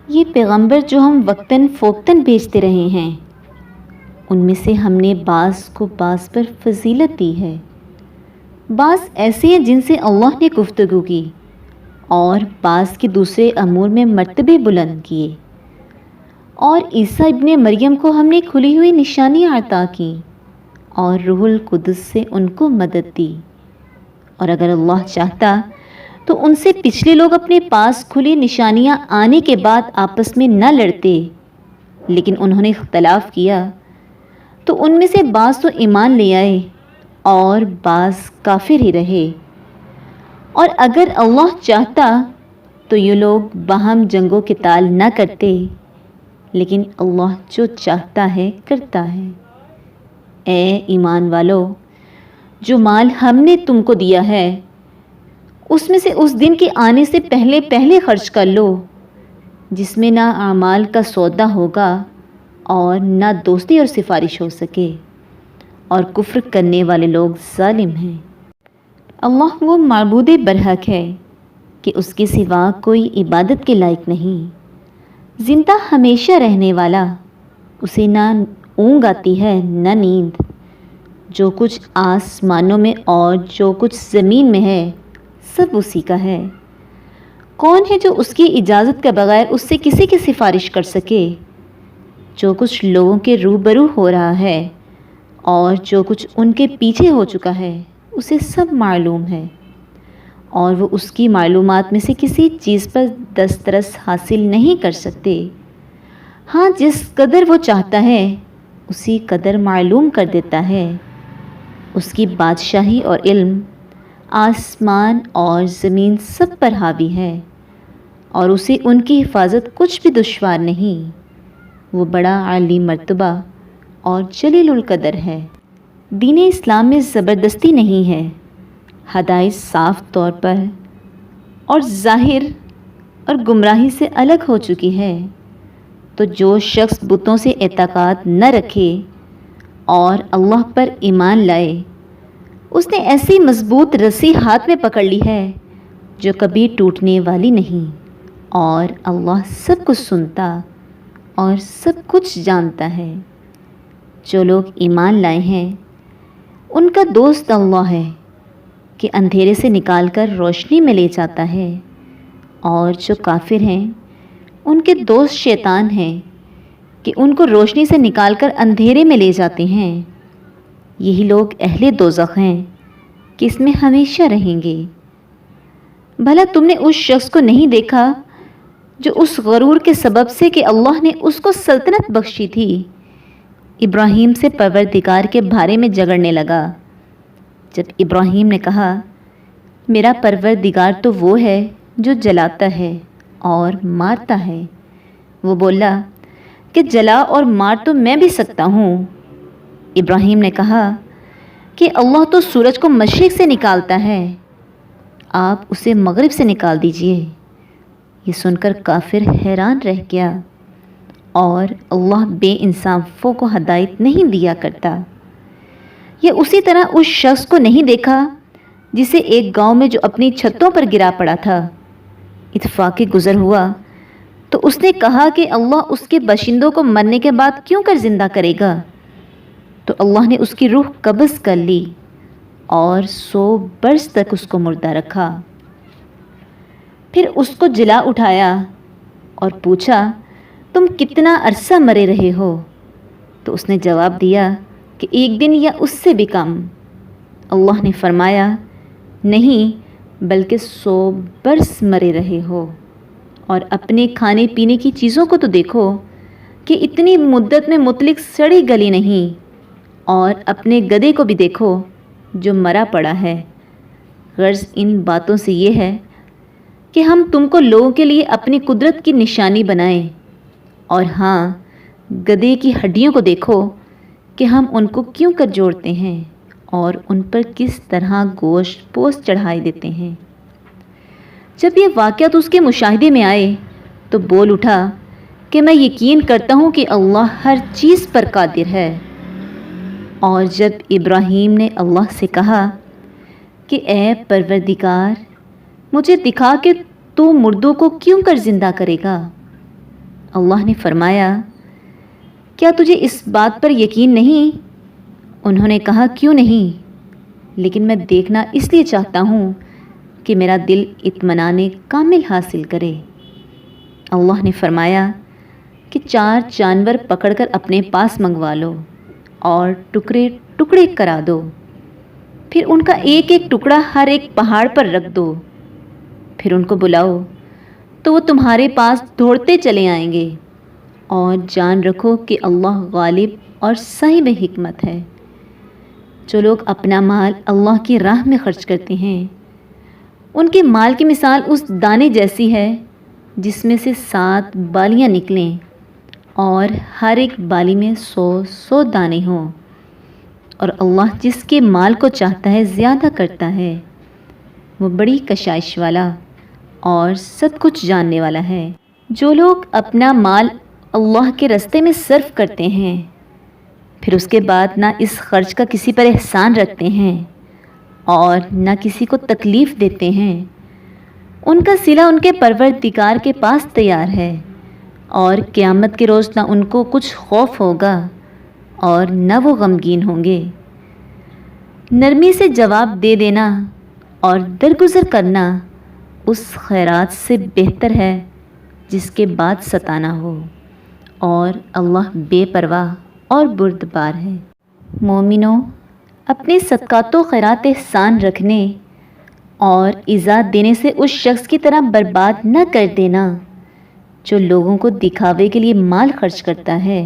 یہ پیغمبر جو ہم وقتاً فوقتاً بھیجتے رہے ہیں، ان میں سے ہم نے بعض کو بعض پر فضیلت دی ہے۔ بعض ایسے ہیں جن سے اللہ نے گفتگو کی، اور بعض کے دوسرے امور میں مرتبے بلند کیے۔ اور عیسیٰ ابن مریم کو ہم نے کھلی ہوئی نشانیاں عطا کیں، اور روح القدس سے ان کو مدد دی۔ اور اگر اللہ چاہتا تو ان سے پچھلے لوگ اپنے پاس کھلی نشانیاں آنے کے بعد آپس میں نہ لڑتے، لیکن انہوں نے اختلاف کیا، تو ان میں سے بعض تو ایمان لے آئے اور بعض کافر ہی رہے۔ اور اگر اللہ چاہتا تو یہ لوگ باہم جنگ و قتال نہ کرتے، لیکن اللہ جو چاہتا ہے کرتا ہے۔ اے ایمان والو، جو مال ہم نے تم کو دیا ہے اس میں سے اس دن کے آنے سے پہلے پہلے خرچ کر لو، جس میں نہ اعمال کا سودا ہوگا اور نہ دوستی اور سفارش ہو سکے، اور کفر کرنے والے لوگ ظالم ہیں۔ اللہ وہ معبود برحق ہے کہ اس کے سوا کوئی عبادت کے لائق نہیں، زندہ ہمیشہ رہنے والا، اسے نہ اونگ آتی ہے نہ نیند۔ جو کچھ آسمانوں میں اور جو کچھ زمین میں ہے سب اسی کا ہے۔ کون ہے جو اس کی اجازت کے بغیر اس سے کسی کی سفارش کر سکے؟ جو کچھ لوگوں کے روبرو ہو رہا ہے اور جو کچھ ان کے پیچھے ہو چکا ہے اسے سب معلوم ہے، اور وہ اس کی معلومات میں سے کسی چیز پر دسترس حاصل نہیں کر سکتے۔ ہاں، جس قدر وہ چاہتا ہے اسی قدر معلوم کر دیتا ہے۔ اس کی بادشاہی اور علم آسمان اور زمین سب پر حاوی ہے، اور اسے ان کی حفاظت کچھ بھی دشوار نہیں۔ وہ بڑا عالی مرتبہ اور جلیل القدر ہے۔ دین اسلام میں زبردستی نہیں ہے، ہدایت صاف طور پر اور ظاہر اور گمراہی سے الگ ہو چکی ہے۔ تو جو شخص بتوں سے اعتقاد نہ رکھے اور اللہ پر ایمان لائے، اس نے ایسی مضبوط رسی ہاتھ میں پکڑ لی ہے جو کبھی ٹوٹنے والی نہیں، اور اللہ سب کچھ سنتا اور سب کچھ جانتا ہے۔ جو لوگ ایمان لائے ہیں ان کا دوست اللہ ہے کہ اندھیرے سے نکال کر روشنی میں لے جاتا ہے، اور جو کافر ہیں ان کے دوست شیطان ہیں کہ ان کو روشنی سے نکال کر اندھیرے میں لے جاتے ہیں۔ یہی لوگ اہل دوزخ ہیں کہ اس میں ہمیشہ رہیں گے۔ بھلا تم نے اس شخص کو نہیں دیکھا جو اس غرور کے سبب سے کہ اللہ نے اس کو سلطنت بخشی تھی، ابراہیم سے پروردگار کے بارے میں جھگڑنے لگا؟ جب ابراہیم نے کہا میرا پروردگار تو وہ ہے جو جلاتا ہے اور مارتا ہے، وہ بولا کہ جلا اور مار تو میں بھی سکتا ہوں۔ ابراہیم نے کہا کہ اللہ تو سورج کو مشرق سے نکالتا ہے، آپ اسے مغرب سے نکال دیجئے۔ یہ سن کر کافر حیران رہ گیا، اور اللہ بے انصافوں کو ہدایت نہیں دیا کرتا۔ یہ اسی طرح اس شخص کو نہیں دیکھا جسے ایک گاؤں میں جو اپنی چھتوں پر گرا پڑا تھا اتفاقی گزر ہوا، تو اس نے کہا کہ اللہ اس کے باشندوں کو مرنے کے بعد کیوں کر زندہ کرے گا؟ تو اللہ نے اس کی روح قبض کر لی اور 100 برس تک اس کو مردہ رکھا۔ پھر اس کو جلا اٹھایا اور پوچھا تم کتنا عرصہ مرے رہے ہو؟ تو اس نے جواب دیا کہ 1 دن یا اس سے بھی کم۔ اللہ نے فرمایا نہیں، بلکہ 100 برس مرے رہے ہو، اور اپنے کھانے پینے کی چیزوں کو تو دیکھو کہ اتنی مدت میں مطلق سڑی گلی نہیں، اور اپنے گدھے کو بھی دیکھو جو مرا پڑا ہے۔ غرض ان باتوں سے یہ ہے کہ ہم تم کو لوگوں کے لیے اپنی قدرت کی نشانی بنائیں، اور ہاں، گدھے کی ہڈیوں کو دیکھو کہ ہم ان کو کیوں کر جوڑتے ہیں اور ان پر کس طرح گوشت پوست چڑھائے دیتے ہیں۔ جب یہ واقعات اس کے مشاہدے میں آئے تو بول اٹھا کہ میں یقین کرتا ہوں کہ اللہ ہر چیز پر قادر ہے۔ اور جب ابراہیم نے اللہ سے کہا کہ اے پروردگار، مجھے دکھا کہ تو مردوں کو کیوں کر زندہ کرے گا، اللہ نے فرمایا کیا تجھے اس بات پر یقین نہیں؟ انہوں نے کہا کیوں نہیں، لیکن میں دیکھنا اس لیے چاہتا ہوں کہ میرا دل اطمینان کامل حاصل کرے۔ اللہ نے فرمایا کہ 4 جانور پکڑ کر اپنے پاس منگوا لو اور ٹکڑے ٹکڑے کرا دو، پھر ان کا ایک ایک ٹکڑا ہر ایک پہاڑ پر رکھ دو، پھر ان کو بلاؤ تو وہ تمہارے پاس دوڑتے چلے آئیں گے، اور جان رکھو کہ اللہ غالب اور صاحب حکمت ہے۔ جو لوگ اپنا مال اللہ کی راہ میں خرچ کرتے ہیں ان کے مال کی مثال اس دانے جیسی ہے جس میں سے 7 بالیاں نکلیں اور ہر ایک بالی میں 100 دانے ہوں، اور اللہ جس کے مال کو چاہتا ہے زیادہ کرتا ہے، وہ بڑی کشائش والا اور سب کچھ جاننے والا ہے۔ جو لوگ اپنا مال اللہ کے راستے میں صرف کرتے ہیں پھر اس کے بعد نہ اس خرچ کا کسی پر احسان رکھتے ہیں اور نہ کسی کو تکلیف دیتے ہیں، ان کا صلہ ان کے پروردگار کے پاس تیار ہے، اور قیامت کے روز نہ ان کو کچھ خوف ہوگا اور نہ وہ غمگین ہوں گے۔ نرمی سے جواب دے دینا اور درگزر کرنا اس خیرات سے بہتر ہے جس کے بعد ستانا ہو، اور اللہ بے پرواہ اور بردبار ہے۔ مومنوں، اپنے صدقات و خیرات احسان رکھنے اور عزت دینے سے اس شخص کی طرح برباد نہ کر دینا جو لوگوں کو دکھاوے کے لیے مال خرچ کرتا ہے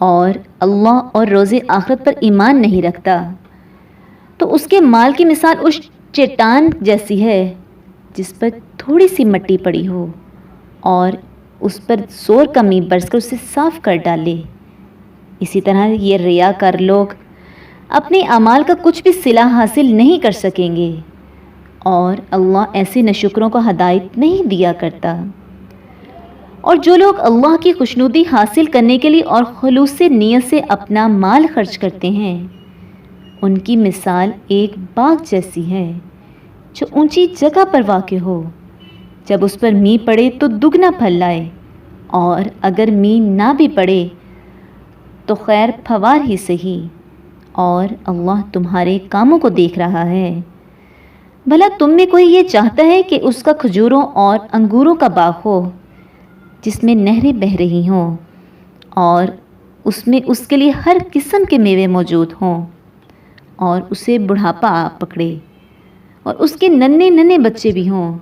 اور اللہ اور روز آخرت پر ایمان نہیں رکھتا، تو اس کے مال کی مثال اس چٹان جیسی ہے جس پر تھوڑی سی مٹی پڑی ہو اور اس پر زور کا میل برس کر اسے صاف کر ڈالے۔ اسی طرح یہ ریاکار لوگ اپنے اعمال کا کچھ بھی صلہ حاصل نہیں کر سکیں گے، اور اللہ ایسے ناشکروں کو ہدایت نہیں دیا کرتا۔ اور جو لوگ اللہ کی خوشنودی حاصل کرنے کے لیے اور خلوص نیت سے اپنا مال خرچ کرتے ہیں ان کی مثال ایک باغ جیسی ہے جو اونچی جگہ پر واقع ہو، جب اس پر مینہ پڑے تو دگنا پھل لائے، اور اگر مینہ نہ بھی پڑے تو خیر پھوار ہی سہی، اور اللہ تمہارے کاموں کو دیکھ رہا ہے۔ بھلا تم میں کوئی یہ چاہتا ہے کہ اس کا کھجوروں اور انگوروں کا باغ ہو جس میں نہریں بہہ رہی ہوں اور اس میں اس کے لیے ہر قسم کے میوے موجود ہوں، اور اسے بڑھاپا آ پکڑے اور اس کے ننھے ننھے بچے بھی ہوں،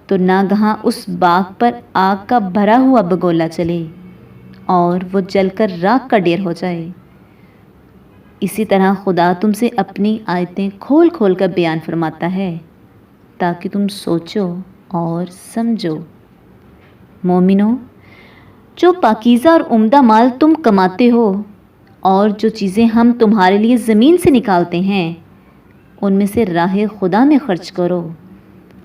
تو ناگہاں اس باغ پر آگ کا بھرا ہوا بگولا چلے اور وہ جل کر راکھ کا ڈھیر ہو جائے۔ اسی طرح خدا تم سے اپنی آیتیں کھول کھول کر بیان فرماتا ہے تاکہ تم سوچو اور سمجھو۔ مومنوں، جو پاکیزہ اور عمدہ مال تم کماتے ہو اور جو چیزیں ہم تمہارے لیے زمین سے نکالتے ہیں ان میں سے راہ خدا میں خرچ کرو،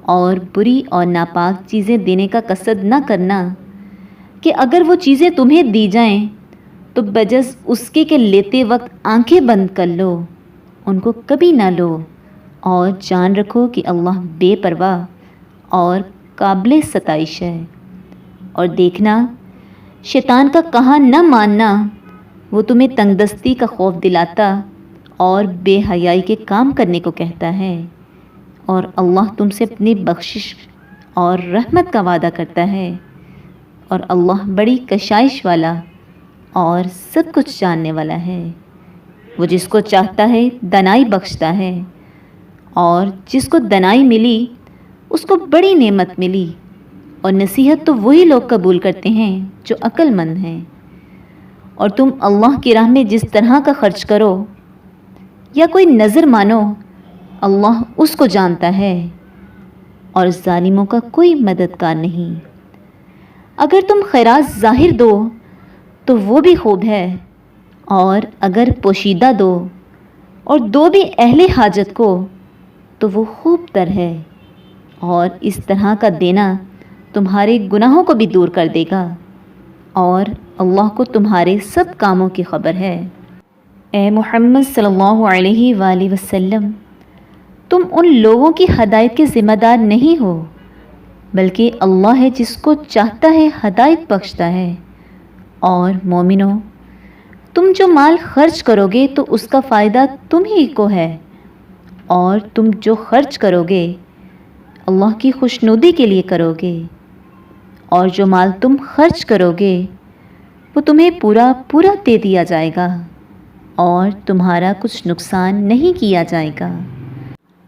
اور بری اور ناپاک چیزیں دینے کا قصد نہ کرنا کہ اگر وہ چیزیں تمہیں دی جائیں تو بجز اس کے کہ لیتے وقت آنکھیں بند کر لو، ان کو کبھی نہ لو، اور جان رکھو کہ اللہ بے پرواہ اور قابل ستائش ہے۔ اور دیکھنا، شیطان کا کہا نہ ماننا وہ تمہیں تنگ دستی کا خوف دلاتا اور بے حیائی کے کام کرنے کو کہتا ہے، اور اللہ تم سے اپنی بخشش اور رحمت کا وعدہ کرتا ہے، اور اللہ بڑی کشائش والا اور سب کچھ جاننے والا ہے۔ وہ جس کو چاہتا ہے دنائی بخشتا ہے، اور جس کو دنائی ملی اس کو بڑی نعمت ملی، اور نصیحت تو وہی لوگ قبول کرتے ہیں جو عقل مند ہیں۔ اور تم اللہ کی راہ میں جس طرح کا خرچ کرو یا کوئی نظر مانو، اللہ اس کو جانتا ہے، اور ظالموں کا کوئی مددگار نہیں۔ اگر تم خیرات ظاہر دو تو وہ بھی خوب ہے، اور اگر پوشیدہ دو اور دو بھی اہل حاجت کو تو وہ خوب تر ہے، اور اس طرح کا دینا تمہارے گناہوں کو بھی دور کر دے گا، اور اللہ کو تمہارے سب کاموں کی خبر ہے۔ اے محمد صلی اللہ علیہ وآلہ وسلم، تم ان لوگوں کی ہدایت کے ذمہ دار نہیں ہو بلکہ اللہ ہے جس کو چاہتا ہے ہدایت بخشتا ہے۔ اور مومنوں، تم جو مال خرچ کرو گے تو اس کا فائدہ تم ہی کو ہے، اور تم جو خرچ کرو گے اللہ کی خوشنودی کے لیے کرو گے، اور جو مال تم خرچ کرو گے وہ تمہیں پورا پورا دے دیا جائے گا، اور تمہارا کچھ نقصان نہیں کیا جائے گا۔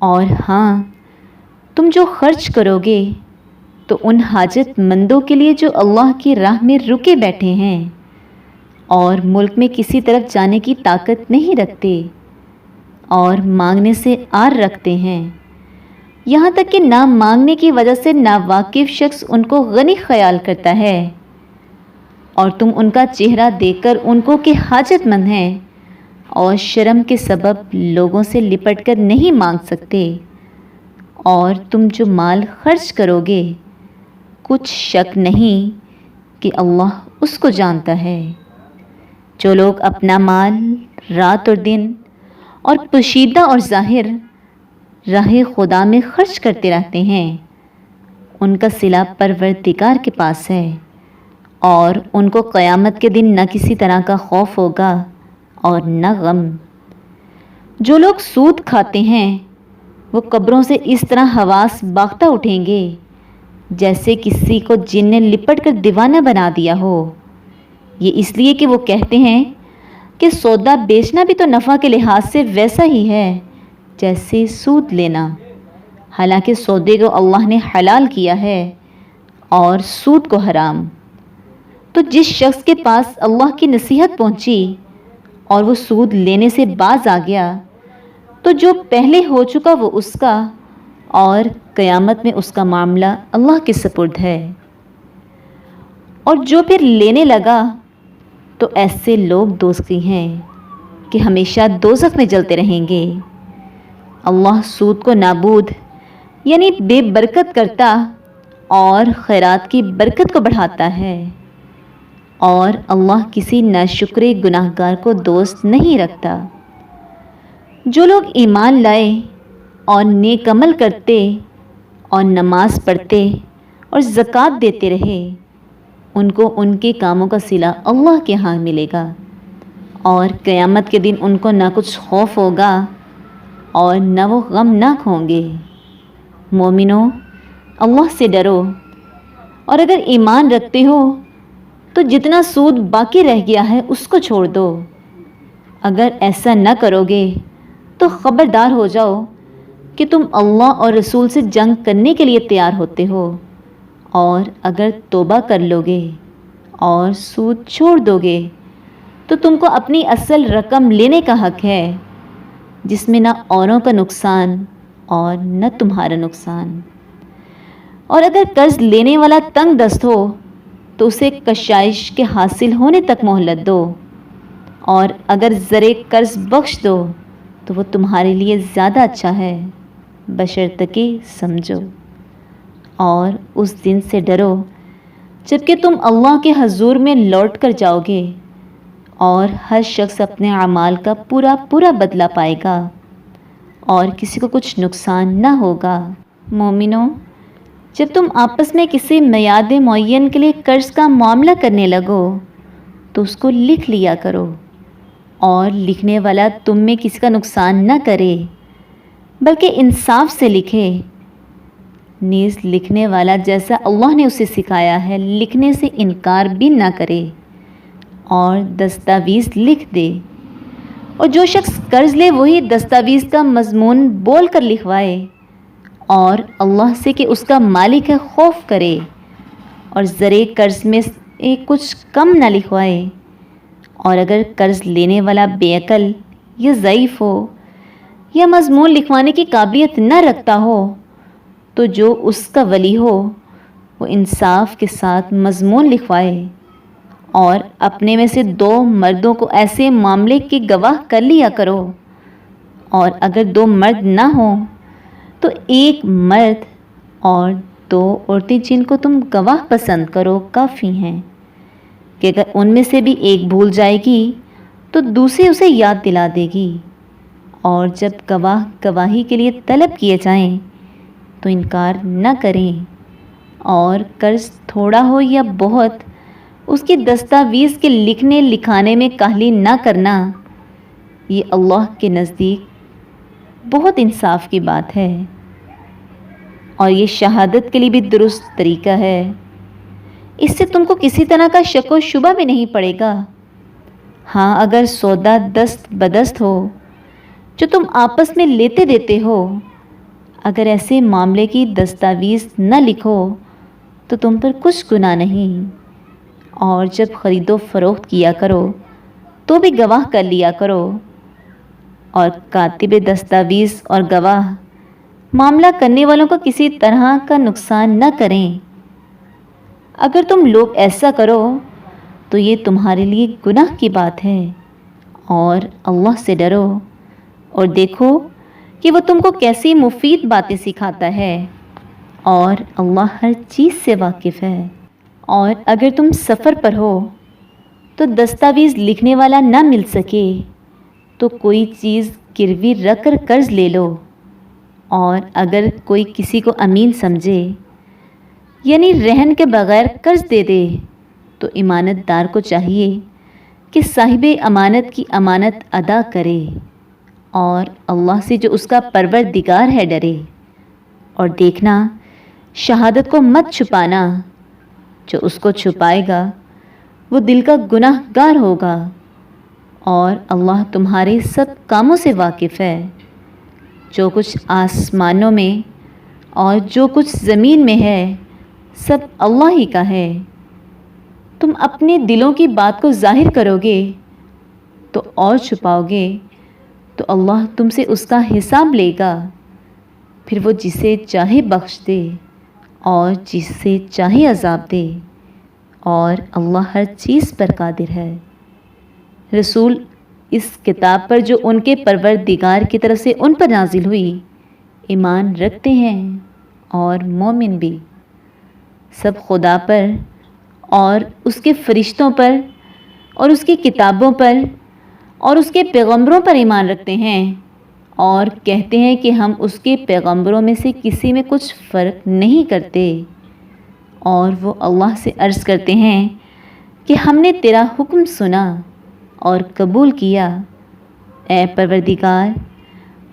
اور ہاں، تم جو خرچ کرو گے تو ان حاجت مندوں کے لیے جو اللہ کی راہ میں رکے بیٹھے ہیں اور ملک میں کسی طرف جانے کی طاقت نہیں رکھتے اور مانگنے سے آر رکھتے ہیں، یہاں تک کہ نہ مانگنے کی وجہ سے ناواقف شخص ان کو غنی خیال کرتا ہے، اور تم ان کا چہرہ دیکھ کر ان کو کہ حاجت مند ہیں اور شرم کے سبب لوگوں سے لپٹ کر نہیں مانگ سکتے، اور تم جو مال خرچ کرو گے کچھ شک نہیں کہ اللہ اس کو جانتا ہے۔ جو لوگ اپنا مال رات اور دن اور پوشیدہ اور ظاہر راہ خدا میں خرچ کرتے رہتے ہیں، ان کا صلہ پروردگار کے پاس ہے، اور ان کو قیامت کے دن نہ کسی طرح کا خوف ہوگا اور نہ غم۔ جو لوگ سود کھاتے ہیں وہ قبروں سے اس طرح حواس باختہ اٹھیں گے جیسے کسی کو جن نے لپٹ کر دیوانہ بنا دیا ہو، یہ اس لیے کہ وہ کہتے ہیں کہ سودا بیچنا بھی تو نفع کے لحاظ سے ویسا ہی ہے جیسے سود لینا، حالانکہ سودے کو اللہ نے حلال کیا ہے اور سود کو حرام۔ تو جس شخص کے پاس اللہ کی نصیحت پہنچی اور وہ سود لینے سے باز آ گیا تو جو پہلے ہو چکا وہ اس کا، اور قیامت میں اس کا معاملہ اللہ کے سپرد ہے۔ اور جو پھر لینے لگا تو ایسے لوگ دوزخی ہیں کہ ہمیشہ دوزخ میں جلتے رہیں گے۔ اللہ سود کو نابود یعنی بے برکت کرتا اور خیرات کی برکت کو بڑھاتا ہے، اور اللہ کسی ناشکر گناہ گار کو دوست نہیں رکھتا۔ جو لوگ ایمان لائے اور نیک عمل کرتے اور نماز پڑھتے اور زکوٰۃ دیتے رہے، ان کو ان کے کاموں کا صلہ اللہ کے ہاں ملے گا، اور قیامت کے دن ان کو نہ کچھ خوف ہوگا اور نہ وہ غمناک ہوں گے۔ مومنوں، اللہ سے ڈرو، اور اگر ایمان رکھتے ہو تو جتنا سود باقی رہ گیا ہے اس کو چھوڑ دو۔ اگر ایسا نہ کرو گے تو خبردار ہو جاؤ کہ تم اللہ اور رسول سے جنگ کرنے کے لیے تیار ہوتے ہو، اور اگر توبہ کر لو گے اور سود چھوڑ دو گے تو تم کو اپنی اصل رقم لینے کا حق ہے، جس میں نہ اوروں کا نقصان اور نہ تمہارا نقصان۔ اور اگر قرض لینے والا تنگ دست ہو تو اسے کشائش کے حاصل ہونے تک مہلت دو، اور اگر زرے قرض بخش دو تو وہ تمہارے لیے زیادہ اچھا ہے، بشرطیکہ سمجھو۔ اور اس دن سے ڈرو جب کہ تم اللہ کے حضور میں لوٹ کر جاؤ گے، اور ہر شخص اپنے اعمال کا پورا پورا بدلہ پائے گا، اور کسی کو کچھ نقصان نہ ہوگا۔ مومنوں، جب تم آپس میں کسی میعاد معین کے لیے قرض کا معاملہ کرنے لگو تو اس کو لکھ لیا کرو، اور لکھنے والا تم میں کسی کا نقصان نہ کرے بلکہ انصاف سے لکھے، نیز لکھنے والا جیسا اللہ نے اسے سکھایا ہے لکھنے سے انکار بھی نہ کرے، اور دستاویز لکھ دے۔ اور جو شخص قرض لے وہی دستاویز کا مضمون بول کر لکھوائے، اور اللہ سے کہ اس کا مالک ہے خوف کرے، اور زرے قرض میں کچھ کم نہ لکھوائے۔ اور اگر قرض لینے والا بے عقل یا ضعیف ہو یا مضمون لکھوانے کی قابلیت نہ رکھتا ہو تو جو اس کا ولی ہو وہ انصاف کے ساتھ مضمون لکھوائے، اور اپنے میں سے 2 مردوں کو ایسے معاملے کے گواہ کر لیا کرو، اور اگر 2 مرد نہ ہوں تو 1 مرد اور 2 عورتیں جن کو تم گواہ پسند کرو کافی ہیں، کہ اگر ان میں سے بھی ایک بھول جائے گی تو دوسری اسے یاد دلا دے گی، اور جب گواہ گواہی کے لیے طلب کیے جائیں تو انکار نہ کریں، اور قرض تھوڑا ہو یا بہت اس کی دستاویز کے لکھنے لکھانے میں کاہلی نہ کرنا، یہ اللہ کے نزدیک بہت انصاف کی بات ہے، اور یہ شہادت کے لیے بھی درست طریقہ ہے۔ اس سے تم کو کسی طرح کا شک و شبہ بھی نہیں پڑے گا۔ ہاں، اگر سودا دست بدست ہو جو تم آپس میں لیتے دیتے ہو، اگر ایسے معاملے کی دستاویز نہ لکھو تو تم پر کچھ گناہ نہیں، اور جب خرید و فروخت کیا کرو تو بھی گواہ کر لیا کرو، اور کاتب دستاویز اور گواہ معاملہ کرنے والوں کو کسی طرح کا نقصان نہ کریں۔ اگر تم لوگ ایسا کرو تو یہ تمہارے لیے گناہ کی بات ہے، اور اللہ سے ڈرو اور دیکھو کہ وہ تم کو کیسی مفید باتیں سکھاتا ہے، اور اللہ ہر چیز سے واقف ہے۔ اور اگر تم سفر پر ہو تو دستاویز لکھنے والا نہ مل سکے تو کوئی چیز گروی رکھ کر قرض لے لو، اور اگر کوئی کسی کو امین سمجھے یعنی رہن کے بغیر قرض دے دے تو امانت دار کو چاہیے کہ صاحب امانت کی امانت ادا کرے، اور اللہ سے جو اس کا پروردگار ہے ڈرے، اور دیکھنا شہادت کو مت چھپانا، جو اس کو چھپائے گا وہ دل کا گناہ گار ہوگا، اور اللہ تمہارے سب کاموں سے واقف ہے۔ جو کچھ آسمانوں میں اور جو کچھ زمین میں ہے سب اللہ ہی کا ہے۔ تم اپنے دلوں کی بات کو ظاہر کرو گے تو اور چھپاؤ گے تو اللہ تم سے اس کا حساب لے گا، پھر وہ جسے چاہے بخش دے اور جسے چاہے عذاب دے، اور اللہ ہر چیز پر قادر ہے۔ رسول اس کتاب پر جو ان کے پروردگار کی طرف سے ان پر نازل ہوئی ایمان رکھتے ہیں، اور مومن بھی سب خدا پر اور اس کے فرشتوں پر اور اس کی کتابوں پر اور اس کے پیغمبروں پر ایمان رکھتے ہیں، اور کہتے ہیں کہ ہم اس کے پیغمبروں میں سے کسی میں کچھ فرق نہیں کرتے، اور وہ اللہ سے عرض کرتے ہیں کہ ہم نے تیرا حکم سنا اور قبول کیا۔ اے پروردگار،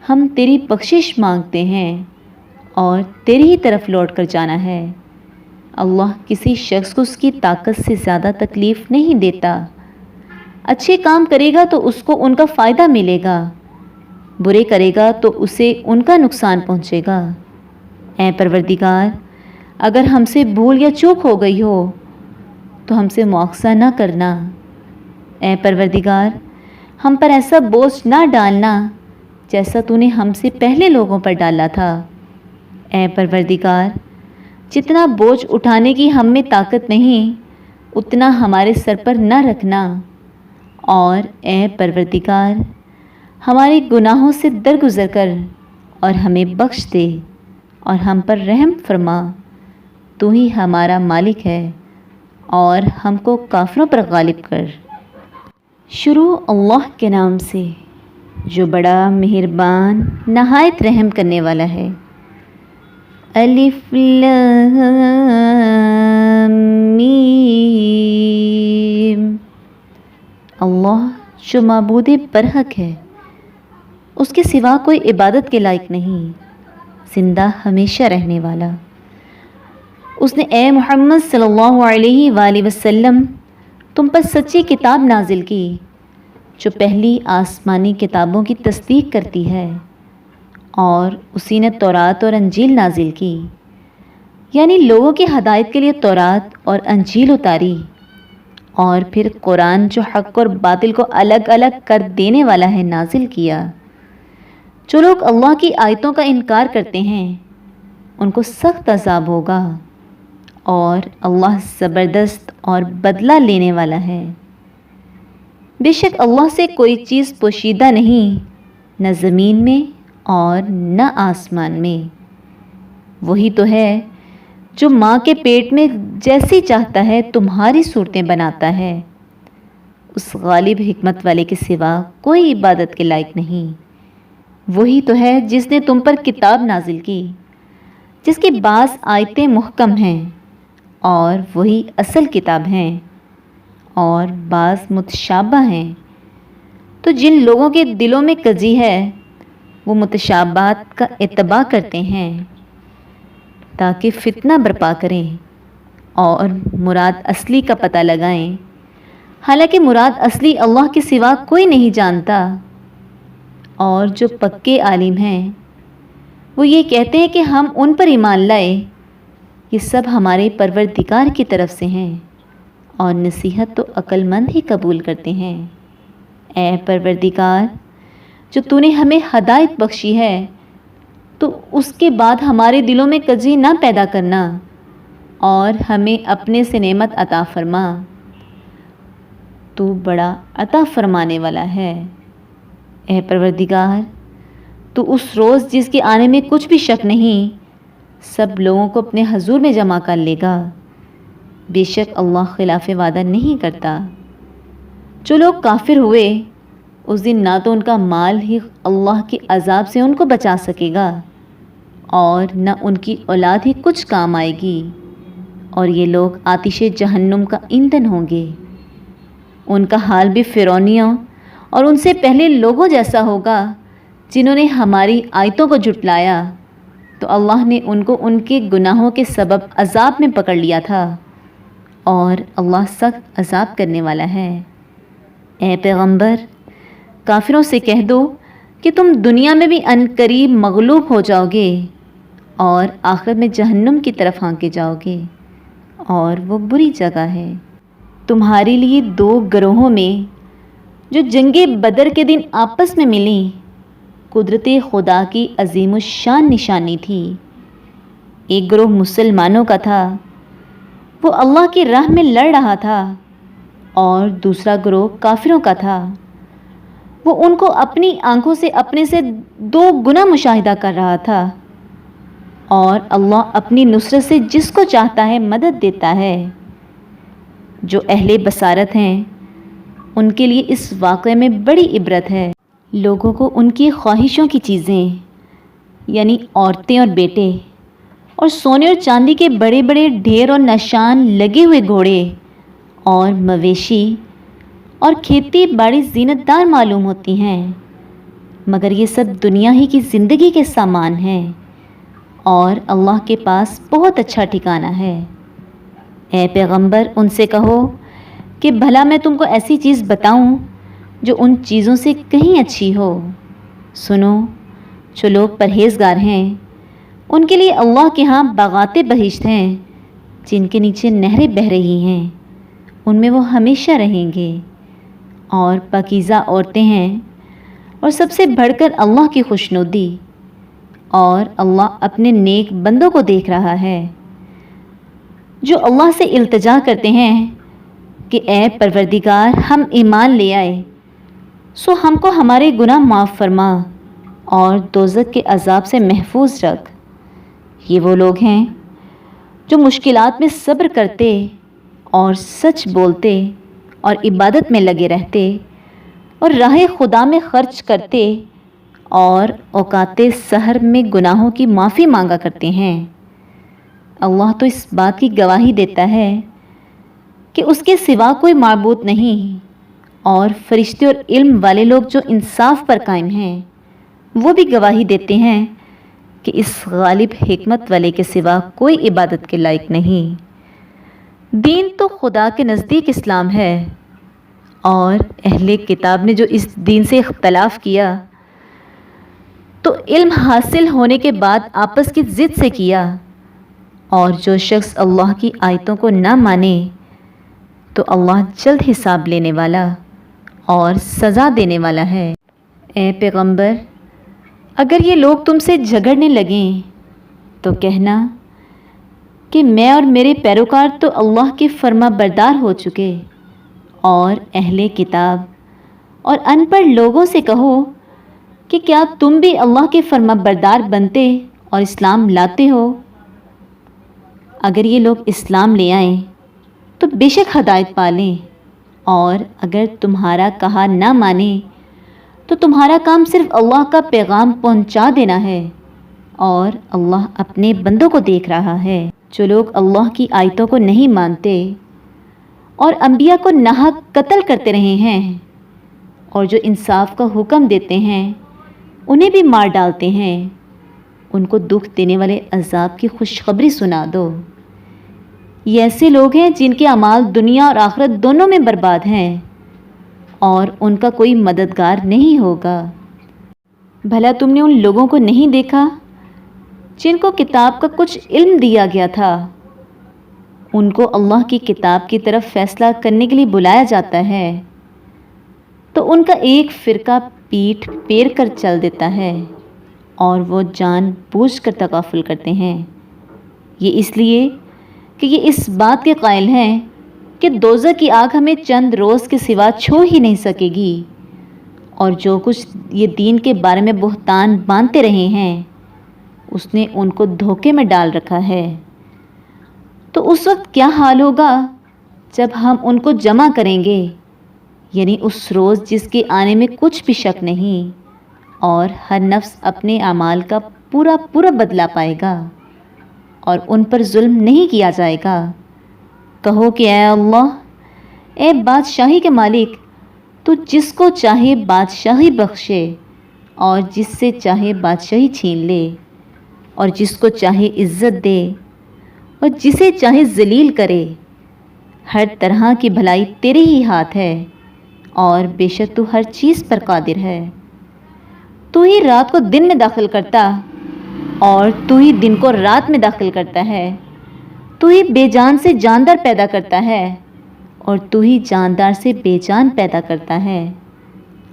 ہم تیری بخشش مانگتے ہیں اور تیری ہی طرف لوٹ کر جانا ہے۔ اللہ کسی شخص کو اس کی طاقت سے زیادہ تکلیف نہیں دیتا۔ اچھے کام کرے گا تو اس کو ان کا فائدہ ملے گا، برے کرے گا تو اسے ان کا نقصان پہنچے گا۔ اے پروردگار، اگر ہم سے بھول یا چوک ہو گئی ہو تو ہم سے مواخذہ نہ کرنا۔ اے پروردگار، ہم پر ایسا بوجھ نہ ڈالنا جیسا تو نے ہم سے پہلے لوگوں پر ڈالا تھا۔ اے پروردگار، جتنا بوجھ اٹھانے کی ہم میں طاقت نہیں اتنا ہمارے سر پر نہ رکھنا، اور اے پروردگار، ہمارے گناہوں سے درگزر کر اور ہمیں بخش دے اور ہم پر رحم فرما۔ تو ہی ہمارا مالک ہے اور ہم کو کافروں پر غالب کر۔ شروع اللہ کے نام سے جو بڑا مہربان نہایت رحم کرنے والا ہے۔ الف لام میم۔ اللہ جو معبود برحق ہے، اس کے سوا کوئی عبادت کے لائق نہیں، زندہ ہمیشہ رہنے والا۔ اس نے اے محمد صلی اللہ علیہ وآلہ وسلم تم پر سچی کتاب نازل کی جو پہلی آسمانی کتابوں کی تصدیق کرتی ہے، اور اسی نے تورات اور انجیل نازل کی، یعنی لوگوں کی ہدایت کے لیے تورات اور انجیل اتاری، اور پھر قرآن جو حق اور باطل کو الگ الگ کر دینے والا ہے نازل کیا۔ جو لوگ اللہ کی آیتوں کا انکار کرتے ہیں ان کو سخت عذاب ہوگا، اور اللہ زبردست اور بدلہ لینے والا ہے۔ بے شک اللہ سے کوئی چیز پوشیدہ نہیں، نہ زمین میں اور نہ آسمان میں۔ وہی تو ہے جو ماں کے پیٹ میں جیسی چاہتا ہے تمہاری صورتیں بناتا ہے، اس غالب حکمت والے کے سوا کوئی عبادت کے لائق نہیں۔ وہی تو ہے جس نے تم پر کتاب نازل کی، جس کی بعض آیتیں محکم ہیں اور وہی اصل کتاب ہیں اور بعض متشابہ ہیں۔ تو جن لوگوں کے دلوں میں کجی ہے وہ متشابہات کا اتباع کرتے ہیں تاکہ فتنہ برپا کریں اور مراد اصلی کا پتہ لگائیں، حالانکہ مراد اصلی اللہ کے سوا کوئی نہیں جانتا۔ اور جو پکے عالم ہیں وہ یہ کہتے ہیں کہ ہم ان پر ایمان لائے، یہ سب ہمارے پروردگار کی طرف سے ہیں اور نصیحت تو عقل مند ہی قبول کرتے ہیں۔ اے پروردگار، جو تو نے ہمیں ہدایت بخشی ہے تو اس کے بعد ہمارے دلوں میں کجی نہ پیدا کرنا اور ہمیں اپنے سے نعمت عطا فرما، تو بڑا عطا فرمانے والا ہے۔ اے پروردگار، تو اس روز جس کے آنے میں کچھ بھی شک نہیں سب لوگوں کو اپنے حضور میں جمع کر لے گا، بے شک اللہ خلاف وعدہ نہیں کرتا۔ جو لوگ کافر ہوئے اس دن نہ تو ان کا مال ہی اللہ کے عذاب سے ان کو بچا سکے گا اور نہ ان کی اولاد ہی کچھ کام آئے گی، اور یہ لوگ آتش جہنم کا ایندھن ہوں گے۔ ان کا حال بھی فرعونیوں اور ان سے پہلے لوگوں جیسا ہوگا جنہوں نے ہماری آیتوں کو جھٹلایا، تو اللہ نے ان کو ان کے گناہوں کے سبب عذاب میں پکڑ لیا تھا، اور اللہ سخت عذاب کرنے والا ہے۔ اے پیغمبر، کافروں سے کہہ دو کہ تم دنیا میں بھی عنقریب مغلوب ہو جاؤ گے اور آخرت میں جہنم کی طرف ہانکے جاؤ گے، اور وہ بری جگہ ہے۔ تمہارے لیے دو گروہوں میں جو جنگ بدر کے دن آپس میں ملیں قدرت خدا کی عظیم الشان نشانی تھی۔ ایک گروہ مسلمانوں کا تھا، وہ اللہ کی راہ میں لڑ رہا تھا، اور دوسرا گروہ کافروں کا تھا، وہ ان کو اپنی آنکھوں سے اپنے سے 2 گنا مشاہدہ کر رہا تھا۔ اور اللہ اپنی نصرت سے جس کو چاہتا ہے مدد دیتا ہے۔ جو اہل بصارت ہیں ان کے لیے اس واقعے میں بڑی عبرت ہے۔ لوگوں کو ان کی خواہشوں کی چیزیں یعنی عورتیں اور بیٹے اور سونے اور چاندی کے بڑے بڑے ڈھیر اور نشان لگے ہوئے گھوڑے اور مویشی اور کھیتی باڑی زینت دار معلوم ہوتی ہیں، مگر یہ سب دنیا ہی کی زندگی کے سامان ہیں اور اللہ کے پاس بہت اچھا ٹھکانہ ہے۔ اے پیغمبر، ان سے کہو کہ بھلا میں تم کو ایسی چیز بتاؤں جو ان چیزوں سے کہیں اچھی ہو۔ سنو، جو لوگ پرہیزگار ہیں ان کے لیے اللہ کے ہاں باغات بہشت ہیں جن کے نیچے نہریں بہہ رہی ہیں، ان میں وہ ہمیشہ رہیں گے، اور پاکیزہ عورتیں ہیں، اور سب سے بڑھ کر اللہ کی خوشنودی، اور اللہ اپنے نیک بندوں کو دیکھ رہا ہے جو اللہ سے التجا کرتے ہیں کہ اے پروردگار، ہم ایمان لے آئے سو ہم کو ہمارے گناہ معاف فرما اور دوزخ کے عذاب سے محفوظ رکھ۔ یہ وہ لوگ ہیں جو مشکلات میں صبر کرتے اور سچ بولتے اور عبادت میں لگے رہتے اور راہ خدا میں خرچ کرتے اور اوقات سحر میں گناہوں کی معافی مانگا کرتے ہیں۔ اللہ تو اس بات کی گواہی دیتا ہے کہ اس کے سوا کوئی معبود نہیں، اور فرشتے اور علم والے لوگ جو انصاف پر قائم ہیں وہ بھی گواہی دیتے ہیں کہ اس غالب حکمت والے کے سوا کوئی عبادت کے لائق نہیں۔ دین تو خدا کے نزدیک اسلام ہے، اور اہل کتاب نے جو اس دین سے اختلاف کیا تو علم حاصل ہونے کے بعد آپس کی ضد سے کیا، اور جو شخص اللہ کی آیتوں کو نہ مانے تو اللہ جلد حساب لینے والا اور سزا دینے والا ہے۔ اے پیغمبر، اگر یہ لوگ تم سے جھگڑنے لگیں تو کہنا کہ میں اور میرے پیروکار تو اللہ کے فرما بردار ہو چکے، اور اہل کتاب اور ان پڑھ لوگوں سے کہو کہ کیا تم بھی اللہ کے فرما بردار بنتے اور اسلام لاتے ہو؟ اگر یہ لوگ اسلام لے آئیں تو بے شک ہدایت پالیں، اور اگر تمہارا کہا نہ مانے تو تمہارا کام صرف اللہ کا پیغام پہنچا دینا ہے، اور اللہ اپنے بندوں کو دیکھ رہا ہے۔ جو لوگ اللہ کی آیتوں کو نہیں مانتے اور انبیاء کو ناحق قتل کرتے رہے ہیں اور جو انصاف کا حکم دیتے ہیں انہیں بھی مار ڈالتے ہیں، ان کو دکھ دینے والے عذاب کی خوشخبری سنا دو۔ یہ ایسے لوگ ہیں جن کے اعمال دنیا اور آخرت دونوں میں برباد ہیں اور ان کا کوئی مددگار نہیں ہوگا۔ بھلا تم نے ان لوگوں کو نہیں دیکھا جن کو کتاب کا کچھ علم دیا گیا تھا؟ ان کو اللہ کی کتاب کی طرف فیصلہ کرنے کے لیے بلایا جاتا ہے تو ان کا ایک فرقہ پیٹھ پھیر کر چل دیتا ہے اور وہ جان بوجھ کر تغافل کرتے ہیں، یہ اس لیے کہ یہ اس بات کے قائل ہیں کہ دوزخ کی آگ ہمیں چند روز کے سوا چھو ہی نہیں سکے گی، اور جو کچھ یہ دین کے بارے میں بہتان باندھتے رہے ہیں اس نے ان کو دھوکے میں ڈال رکھا ہے۔ تو اس وقت کیا حال ہوگا جب ہم ان کو جمع کریں گے، یعنی اس روز جس کے آنے میں کچھ بھی شک نہیں، اور ہر نفس اپنے اعمال کا پورا پورا بدلہ پائے گا اور ان پر ظلم نہیں کیا جائے گا۔ کہو کہ اے اللہ، اے بادشاہی کے مالک، تو جس کو چاہے بادشاہی بخشے اور جس سے چاہے بادشاہی چھین لے، اور جس کو چاہے عزت دے اور جسے چاہے ذلیل کرے۔ ہر طرح کی بھلائی تیرے ہی ہاتھ ہے اور بے شک تو ہر چیز پر قادر ہے۔ تو ہی رات کو دن میں داخل کرتا اور تو ہی دن کو رات میں داخل کرتا ہے، تو ہی بے جان سے جاندار پیدا کرتا ہے اور تو ہی جاندار سے بے جان پیدا کرتا ہے،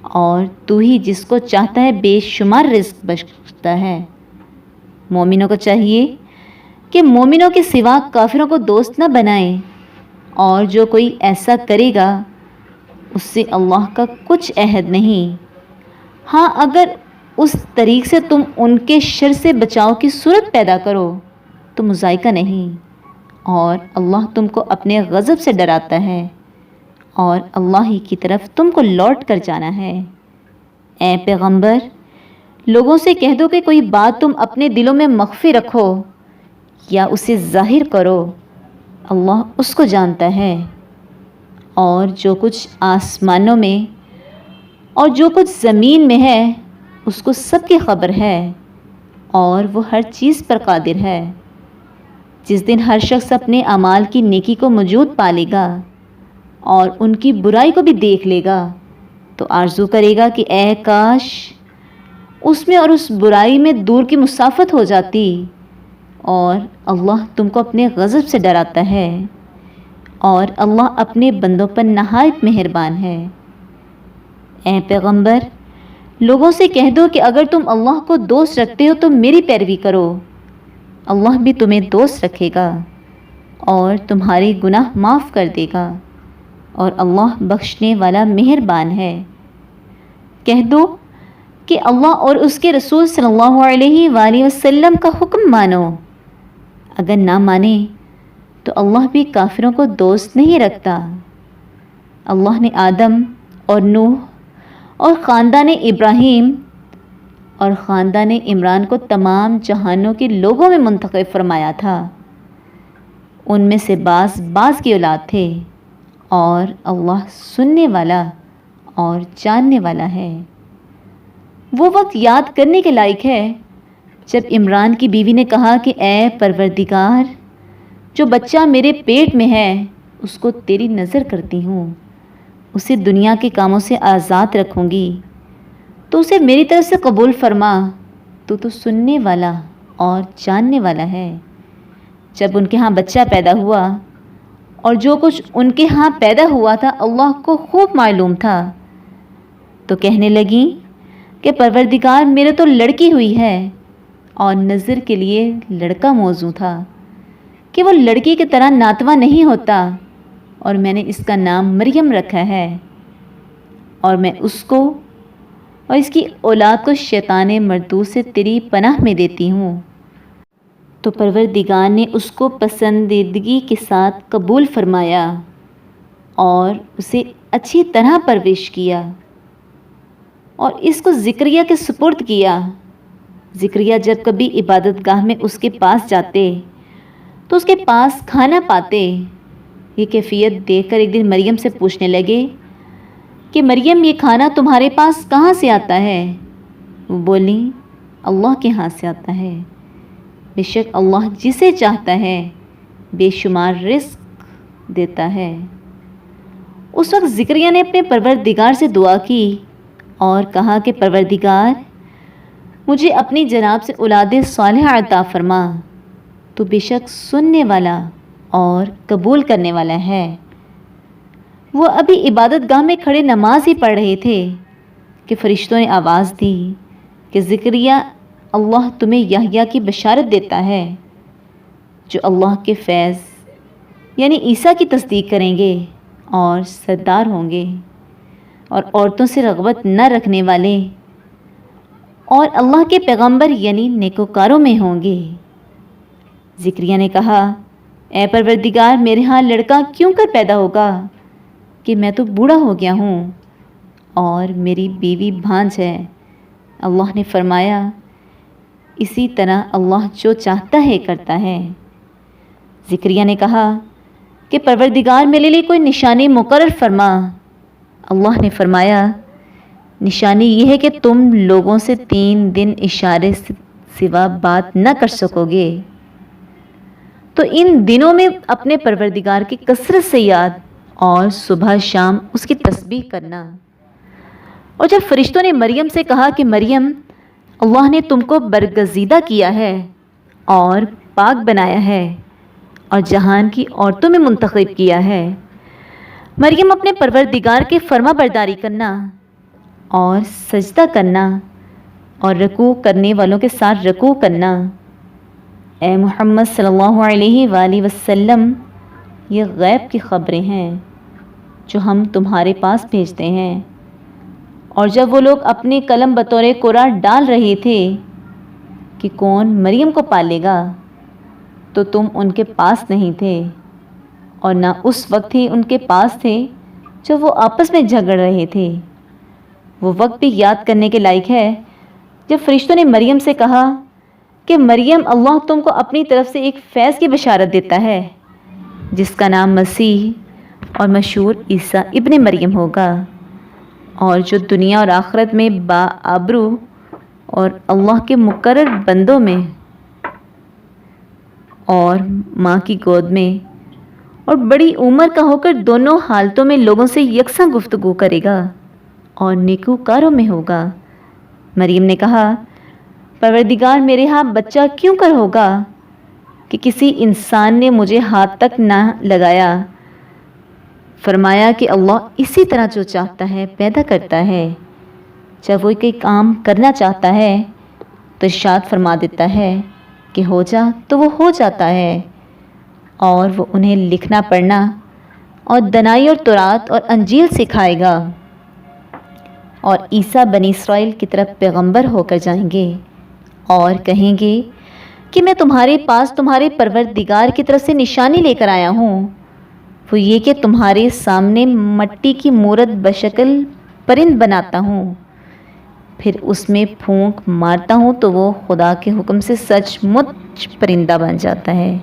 اور تو ہی جس کو چاہتا ہے بے شمار رزق بخشتا ہے۔ مومنوں کو چاہیے کہ مومنوں کے سوا کافروں کو دوست نہ بنائیں، اور جو کوئی ایسا کرے گا اس سے اللہ کا کچھ عہد نہیں۔ ہاں، اگر اس طریق سے تم ان کے شر سے بچاؤ کی صورت پیدا کرو تو مذائقہ نہیں، اور اللہ تم کو اپنے غضب سے ڈراتا ہے اور اللہ ہی کی طرف تم کو لوٹ کر جانا ہے۔ اے پیغمبر، لوگوں سے کہہ دو کہ کوئی بات تم اپنے دلوں میں مخفی رکھو یا اسے ظاہر کرو، اللہ اس کو جانتا ہے، اور جو کچھ آسمانوں میں اور جو کچھ زمین میں ہے اس کو سب کی خبر ہے، اور وہ ہر چیز پر قادر ہے۔ جس دن ہر شخص اپنے اعمال کی نیکی کو موجود پالے گا اور ان کی برائی کو بھی دیکھ لے گا تو آرزو کرے گا کہ اے کاش اس میں اور اس برائی میں دور کی مسافت ہو جاتی، اور اللہ تم کو اپنے غضب سے ڈراتا ہے، اور اللہ اپنے بندوں پر نہایت مہربان ہے۔ اے پیغمبر، لوگوں سے کہہ دو کہ اگر تم اللہ کو دوست رکھتے ہو تو میری پیروی کرو، اللہ بھی تمہیں دوست رکھے گا اور تمہارے گناہ معاف کر دے گا، اور اللہ بخشنے والا مہربان ہے۔ کہہ دو کہ اللہ اور اس کے رسول صلی اللہ علیہ وآلہ وسلم کا حکم مانو، اگر نہ مانے تو اللہ بھی کافروں کو دوست نہیں رکھتا۔ اللہ نے آدم اور نوح اور خاندان ابراہیم اور خاندان عمران کو تمام جہانوں کے لوگوں میں منتخب فرمایا تھا، ان میں سے بعض کی اولاد تھے، اور اللہ سننے والا اور جاننے والا ہے۔ وہ وقت یاد کرنے کے لائق ہے جب عمران کی بیوی نے کہا کہ اے پروردگار، جو بچہ میرے پیٹ میں ہے اس کو تیری نظر کرتی ہوں، اسے دنیا کے کاموں سے آزاد رکھوں گی، تو اسے میری طرف سے قبول فرما، تو سننے والا اور جاننے والا ہے۔ جب ان کے ہاں بچہ پیدا ہوا اور جو کچھ ان کے ہاں پیدا ہوا تھا اللہ کو خوب معلوم تھا، تو کہنے لگیں کہ پروردگار، میرے تو لڑکی ہوئی ہے، اور نظر کے لیے لڑکا موزوں تھا کہ وہ لڑکی کی طرح ناتواں نہیں ہوتا، اور میں نے اس کا نام مریم رکھا ہے، اور میں اس کو اور اس کی اولاد کو شیطان مردود سے تیری پناہ میں دیتی ہوں۔ تو پروردگار نے اس کو پسندیدگی کے ساتھ قبول فرمایا اور اسے اچھی طرح پرورش کیا، اور اس کو زکریا کے سپرد کیا۔ زکریا جب کبھی عبادت گاہ میں اس کے پاس جاتے تو اس کے پاس کھانا پاتے۔ یہ کیفیت دیکھ کر ایک دن مریم سے پوچھنے لگے کہ مریم یہ کھانا تمہارے پاس کہاں سے آتا ہے؟ وہ بولی اللہ کے ہاتھ سے آتا ہے، بے شک اللہ جسے چاہتا ہے بے شمار رزق دیتا ہے۔ اس وقت زکریا نے اپنے پروردگار سے دعا کی اور کہا کہ پروردگار مجھے اپنی جناب سے اولاد صالحہ عطا فرما، تو بے شک سننے والا اور قبول کرنے والا ہے۔ وہ ابھی عبادت گاہ میں کھڑے نماز ہی پڑھ رہے تھے کہ فرشتوں نے آواز دی کہ زکریا اللہ تمہیں یحییٰ کی بشارت دیتا ہے جو اللہ کے فیض یعنی عیسیٰ کی تصدیق کریں گے اور سردار ہوں گے اور عورتوں سے رغبت نہ رکھنے والے اور اللہ کے پیغمبر یعنی نیکوکاروں میں ہوں گے۔ زکریا نے کہا اے پروردگار میرے ہاں لڑکا کیوں کر پیدا ہوگا کہ میں تو بوڑھا ہو گیا ہوں اور میری بیوی بھانج ہے۔ اللہ نے فرمایا اسی طرح اللہ جو چاہتا ہے کرتا ہے۔ زکریا نے کہا کہ پروردگار میرے لیے کوئی نشانی مقرر فرما۔ اللہ نے فرمایا نشانی یہ ہے کہ تم لوگوں سے 3 دن اشارے سوا بات نہ کر سکو گے، تو ان دنوں میں اپنے پروردگار کی کثرت سے یاد اور صبح شام اس کی تسبیح کرنا۔ اور جب فرشتوں نے مریم سے کہا کہ مریم اللہ نے تم کو برگزیدہ کیا ہے اور پاک بنایا ہے اور جہان کی عورتوں میں منتخب کیا ہے، مریم اپنے پروردگار کے فرما برداری کرنا اور سجدہ کرنا اور رکوع کرنے والوں کے ساتھ رکوع کرنا۔ اے محمد صلی اللہ علیہ وآلہ وسلم یہ غیب کی خبریں ہیں جو ہم تمہارے پاس بھیجتے ہیں۔ اور جب وہ لوگ اپنے قلم بطور قرآن ڈال رہے تھے کہ کون مریم کو پالے گا تو تم ان کے پاس نہیں تھے اور نہ اس وقت ہی ان کے پاس تھے جب وہ آپس میں جھگڑ رہے تھے۔ وہ وقت بھی یاد کرنے کے لائق ہے جب فرشتوں نے مریم سے کہا کہ مریم اللہ تم کو اپنی طرف سے ایک فیض کی بشارت دیتا ہے جس کا نام مسیح اور مشہور عیسیٰ ابن مریم ہوگا، اور جو دنیا اور آخرت میں باآبرو اور اللہ کے مقرر بندوں میں اور ماں کی گود میں اور بڑی عمر کا ہو کر دونوں حالتوں میں لوگوں سے یکساں گفتگو کرے گا اور نیکوکاروں میں ہوگا۔ مریم نے کہا پروردگار میرے ہاں بچہ کیوں کر ہوگا کہ کسی انسان نے مجھے ہاتھ تک نہ لگایا۔ فرمایا کہ اللہ اسی طرح جو چاہتا ہے پیدا کرتا ہے، جب وہ کوئی کام کرنا چاہتا ہے تو ارشاد فرما دیتا ہے کہ ہو جا تو وہ ہو جاتا ہے، اور وہ انہیں لکھنا پڑھنا اور دنائی اور تورات اور انجیل سکھائے گا، اور عیسیٰ بنی اسرائیل کی طرف پیغمبر ہو کر جائیں گے اور کہیں گے کہ میں تمہارے پاس تمہارے پروردگار کی طرف سے نشانی لے کر آیا ہوں، وہ یہ کہ تمہارے سامنے مٹی کی مورت بشکل پرند بناتا ہوں، پھر اس میں پھونک مارتا ہوں تو وہ خدا کے حکم سے سچ مچ پرندہ بن جاتا ہے،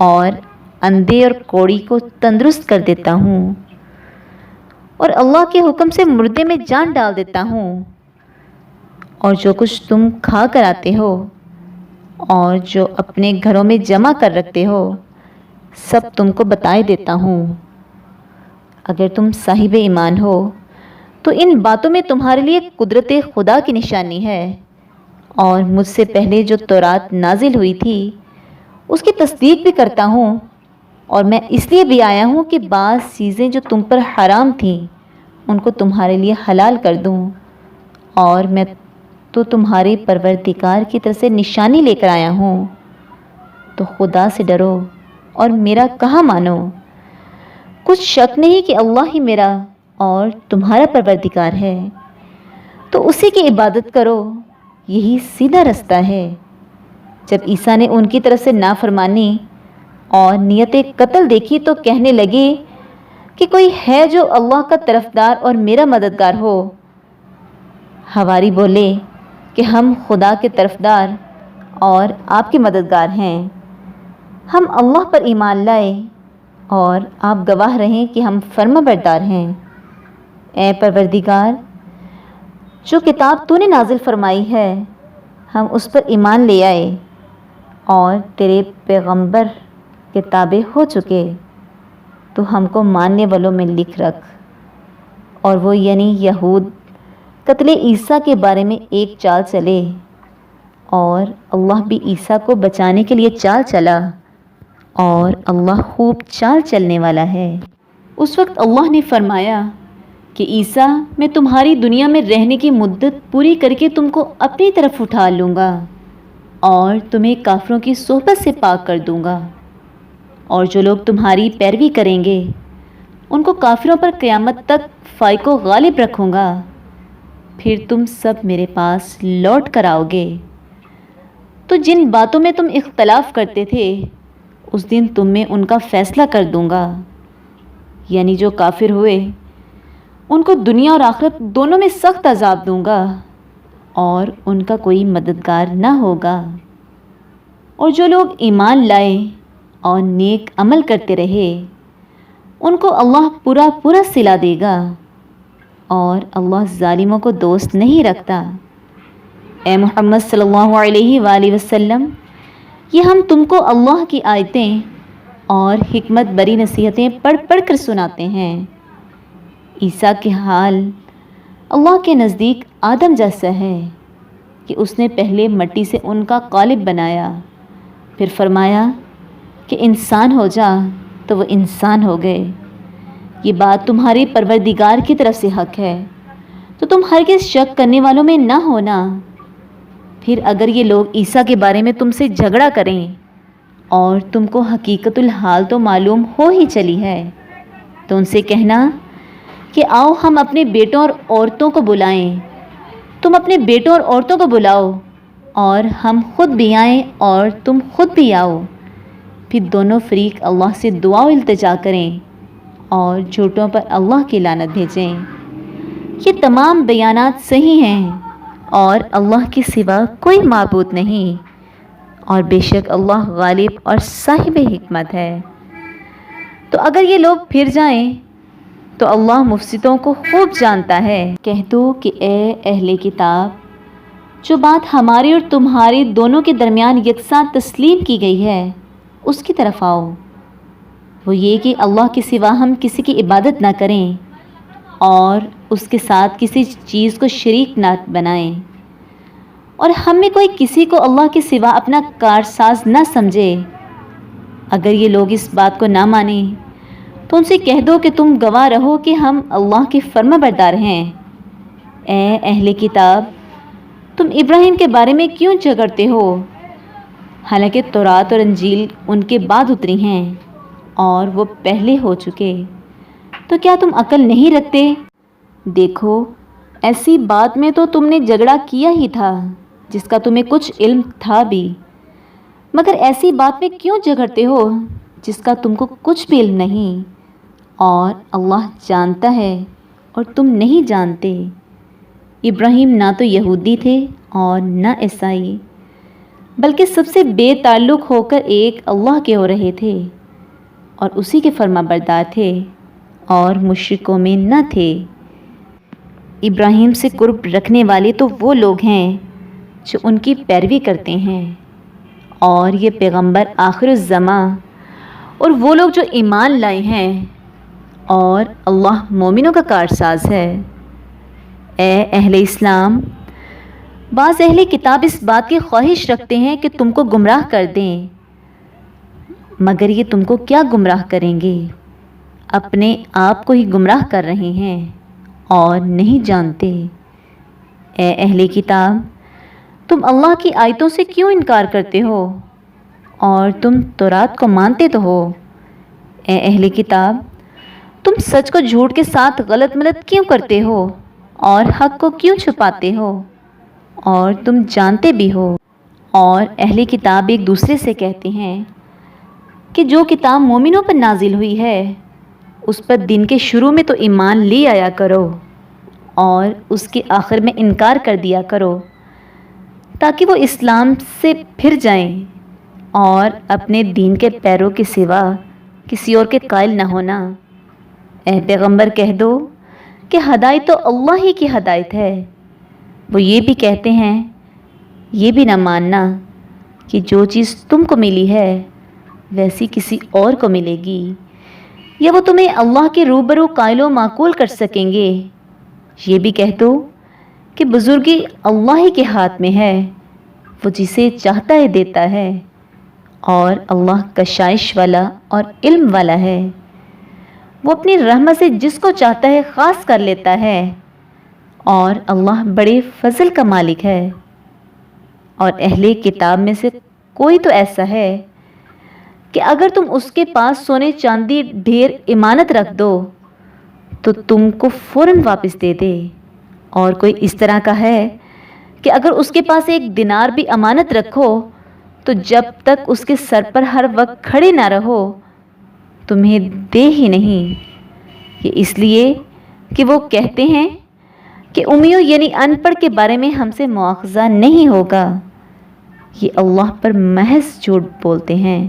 اور اندھے اور کوڑی کو تندرست کر دیتا ہوں، اور اللہ کے حکم سے مردے میں جان ڈال دیتا ہوں، اور جو کچھ تم کھا کر آتے ہو اور جو اپنے گھروں میں جمع کر رکھتے ہو سب تم کو بتائے دیتا ہوں۔ اگر تم صاحب ایمان ہو تو ان باتوں میں تمہارے لیے قدرت خدا کی نشانی ہے، اور مجھ سے پہلے جو تورات نازل ہوئی تھی اس کی تصدیق بھی کرتا ہوں، اور میں اس لیے بھی آیا ہوں کہ بعض چیزیں جو تم پر حرام تھیں ان کو تمہارے لیے حلال کر دوں، اور میں تو تمہارے پروردگار کی طرف سے نشانی لے کر آیا ہوں، تو خدا سے ڈرو اور میرا کہا مانو۔ کچھ شک نہیں کہ اللہ ہی میرا اور تمہارا پروردگار ہے، تو اسی کی عبادت کرو، یہی سیدھا رستہ ہے۔ جب عیسیٰ نے ان کی طرف سے نافرمانی اور نیت قتل دیکھی تو کہنے لگے کہ کوئی ہے جو اللہ کا طرفدار اور میرا مددگار ہو؟ حواری بولے کہ ہم خدا کے طرفدار اور آپ کے مددگار ہیں۔ ہم اللہ پر ایمان لائے اور آپ گواہ رہیں کہ ہم فرما بردار ہیں۔ اے پروردگار، جو کتاب تو نے نازل فرمائی ہے ہم اس پر ایمان لے آئے، اور تیرے پیغمبر کے تابع ہو چکے، تو ہم کو ماننے والوں میں لکھ رکھ۔ اور وہ یعنی یہود قتل عیسیٰ کے بارے میں ایک چال چلے، اور اللہ بھی عیسیٰ کو بچانے کے لیے چال چلا، اور اللہ خوب چال چلنے والا ہے۔ اس وقت اللہ نے فرمایا کہ عیسیٰ، میں تمہاری دنیا میں رہنے کی مدت پوری کر کے تم کو اپنی طرف اٹھا لوں گا، اور تمہیں کافروں کی صحبت سے پاک کر دوں گا، اور جو لوگ تمہاری پیروی کریں گے ان کو کافروں پر قیامت تک فائق و غالب رکھوں گا، پھر تم سب میرے پاس لوٹ کر آؤ گے۔ تو جن باتوں میں تم اختلاف کرتے تھے اس دن تم میں ان کا فیصلہ کر دوں گا، یعنی جو کافر ہوئے ان کو دنیا اور آخرت دونوں میں سخت عذاب دوں گا، اور ان کا کوئی مددگار نہ ہوگا۔ اور جو لوگ ایمان لائے اور نیک عمل کرتے رہے ان کو اللہ پورا پورا صلہ دے گا، اور اللہ ظالموں کو دوست نہیں رکھتا۔ اے محمد صلی اللہ علیہ وآلہ وسلم، یہ ہم تم کو اللہ کی آیتیں اور حکمت بری نصیحتیں پڑھ پڑھ کر سناتے ہیں۔ عیسیٰ کے حال اللہ کے نزدیک آدم جیسا ہے کہ اس نے پہلے مٹی سے ان کا قالب بنایا، پھر فرمایا کہ انسان ہو جا، تو وہ انسان ہو گئے۔ یہ بات تمہارے پروردگار کی طرف سے حق ہے، تو تم ہرگز شک کرنے والوں میں نہ ہونا۔ پھر اگر یہ لوگ عیسیٰ کے بارے میں تم سے جھگڑا کریں اور تم کو حقیقت الحال تو معلوم ہو ہی چلی ہے، تو ان سے کہنا کہ آؤ ہم اپنے بیٹوں اور عورتوں کو بلائیں، تم اپنے بیٹوں اور عورتوں کو بلاؤ، اور ہم خود بھی آئیں اور تم خود بھی آؤ، پھر دونوں فریق اللہ سے دعا و التجا کریں اور جھوٹوں پر اللہ کی لعنت بھیجیں۔ یہ تمام بیانات صحیح ہیں، اور اللہ کے سوا کوئی معبود نہیں، اور بے شک اللہ غالب اور صاحب حکمت ہے۔ تو اگر یہ لوگ پھر جائیں تو اللہ مفسدوں کو خوب جانتا ہے۔ کہہ دو کہ اے اہل کتاب، جو بات ہمارے اور تمہارے دونوں کے درمیان یکساں تسلیم کی گئی ہے اس کی طرف آؤ، وہ یہ کہ اللہ کے سوا ہم کسی کی عبادت نہ کریں اور اس کے ساتھ کسی چیز کو شریک نہ بنائیں، اور ہم میں کوئی کسی کو اللہ کے سوا اپنا کارساز نہ سمجھے۔ اگر یہ لوگ اس بات کو نہ مانیں تو ان سے کہہ دو کہ تم گواہ رہو کہ ہم اللہ کے فرما بردار ہیں۔ اے اہل کتاب، تم ابراہیم کے بارے میں کیوں جھگڑتے ہو، حالانکہ تورات اور انجیل ان کے بعد اتری ہیں اور وہ پہلے ہو چکے، تو کیا تم عقل نہیں رکھتے؟ دیکھو، ایسی بات میں تو تم نے جھگڑا کیا ہی تھا جس کا تمہیں کچھ علم تھا بھی، مگر ایسی بات میں کیوں جھگڑتے ہو جس کا تم کو کچھ بھی علم نہیں، اور اللہ جانتا ہے اور تم نہیں جانتے۔ ابراہیم نہ تو یہودی تھے اور نہ عیسائی، بلکہ سب سے بے تعلق ہو کر ایک اللہ کے ہو رہے تھے، اور اسی کے فرما بردار تھے اور مشرکوں میں نہ تھے۔ ابراہیم سے قرب رکھنے والے تو وہ لوگ ہیں جو ان کی پیروی کرتے ہیں، اور یہ پیغمبر آخر الزماں، اور وہ لوگ جو ایمان لائے ہیں، اور اللہ مومنوں کا کارساز ہے۔ اے اہل اسلام، بعض اہل کتاب اس بات کی خواہش رکھتے ہیں کہ تم کو گمراہ کر دیں، مگر یہ تم کو کیا گمراہ کریں گے، اپنے آپ کو ہی گمراہ کر رہے ہیں اور نہیں جانتے۔ اے اہل کتاب، تم اللہ کی آیتوں سے کیوں انکار کرتے ہو، اور تم تورات کو مانتے تو ہو۔ اے اہل کتاب، تم سچ کو جھوٹ کے ساتھ غلط ملت کیوں کرتے ہو اور حق کو کیوں چھپاتے ہو، اور تم جانتے بھی ہو۔ اور اہل کتاب ایک دوسرے سے کہتے ہیں کہ جو کتاب مومنوں پر نازل ہوئی ہے اس پر دن کے شروع میں تو ایمان لے آیا کرو، اور اس کے آخر میں انکار کر دیا کرو، تاکہ وہ اسلام سے پھر جائیں اور اپنے دین کے پیروں کے سوا کسی اور کے قائل نہ ہونا۔ اے پیغمبر کہہ دو کہ ہدایت تو اللہ ہی کی ہدایت ہے۔ وہ یہ بھی کہتے ہیں، یہ بھی نہ ماننا کہ جو چیز تم کو ملی ہے ویسی کسی اور کو ملے گی، یا وہ تمہیں اللہ کے روبرو قائل و معقول کر سکیں گے۔ یہ بھی کہہ دو کہ بزرگی اللہ ہی کے ہاتھ میں ہے، وہ جسے چاہتا ہے دیتا ہے، اور اللہ کشائش والا اور علم والا ہے۔ وہ اپنی رحمت سے جس کو چاہتا ہے خاص کر لیتا ہے، اور اللہ بڑے فضل کا مالک ہے۔ اور اہل کتاب میں سے کوئی تو ایسا ہے کہ اگر تم اس کے پاس سونے چاندی ڈھیر امانت رکھ دو تو تم کو فوراً واپس دے دے، اور کوئی اس طرح کا ہے کہ اگر اس کے پاس ایک دینار بھی امانت رکھو تو جب تک اس کے سر پر ہر وقت کھڑے نہ رہو تمہیں دے ہی نہیں۔ یہ اس لیے کہ وہ کہتے ہیں کہ امیوں یعنی ان پڑھ کے بارے میں ہم سے مواخذہ نہیں ہوگا۔ یہ اللہ پر محض جھوٹ بولتے ہیں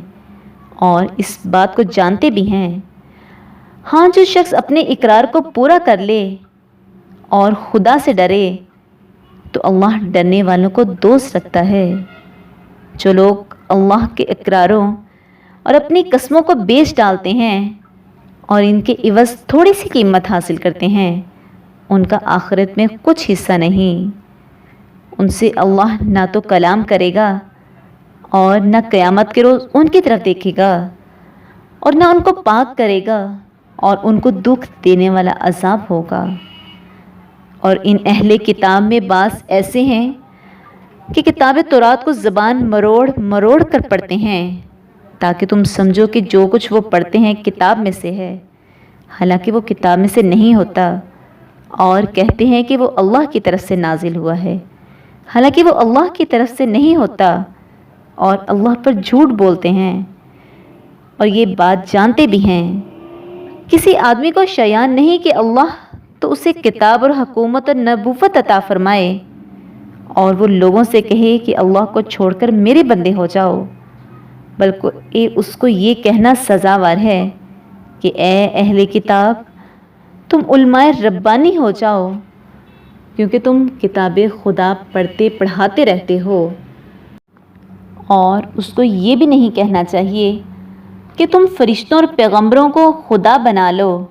اور اس بات کو جانتے بھی ہیں۔ ہاں، جو شخص اپنے اقرار کو پورا کر لے اور خدا سے ڈرے تو اللہ ڈرنے والوں کو دوست رکھتا ہے۔ جو لوگ اللہ کے اقراروں اور اپنی قسموں کو بیچ ڈالتے ہیں اور ان کے عوض تھوڑی سی قیمت حاصل کرتے ہیں، ان کا آخرت میں کچھ حصہ نہیں۔ ان سے اللہ نہ تو کلام کرے گا اور نہ قیامت کے روز ان کی طرف دیکھے گا، اور نہ ان کو پاک کرے گا، اور ان کو دکھ دینے والا عذاب ہوگا۔ اور ان اہل کتاب میں بعض ایسے ہیں کہ کتاب تورات کو زبان مروڑ مروڑ کر پڑھتے ہیں تاکہ تم سمجھو کہ جو کچھ وہ پڑھتے ہیں کتاب میں سے ہے، حالانکہ وہ کتاب میں سے نہیں ہوتا، اور کہتے ہیں کہ وہ اللہ کی طرف سے نازل ہوا ہے، حالانکہ وہ اللہ کی طرف سے نہیں ہوتا، اور اللہ پر جھوٹ بولتے ہیں اور یہ بات جانتے بھی ہیں۔ کسی آدمی کو شایان نہیں کہ اللہ تو اسے کتاب اور حکومت اور نبوت عطا فرمائے، اور وہ لوگوں سے کہے کہ اللہ کو چھوڑ کر میرے بندے ہو جاؤ، بلکہ اس کو یہ کہنا سزاوار ہے کہ اے اہل کتاب تم علماء ربانی ہو جاؤ، کیونکہ تم کتاب خدا پڑھتے پڑھاتے رہتے ہو۔ اور اس کو یہ بھی نہیں کہنا چاہیے کہ تم فرشتوں اور پیغمبروں کو خدا بنا لو۔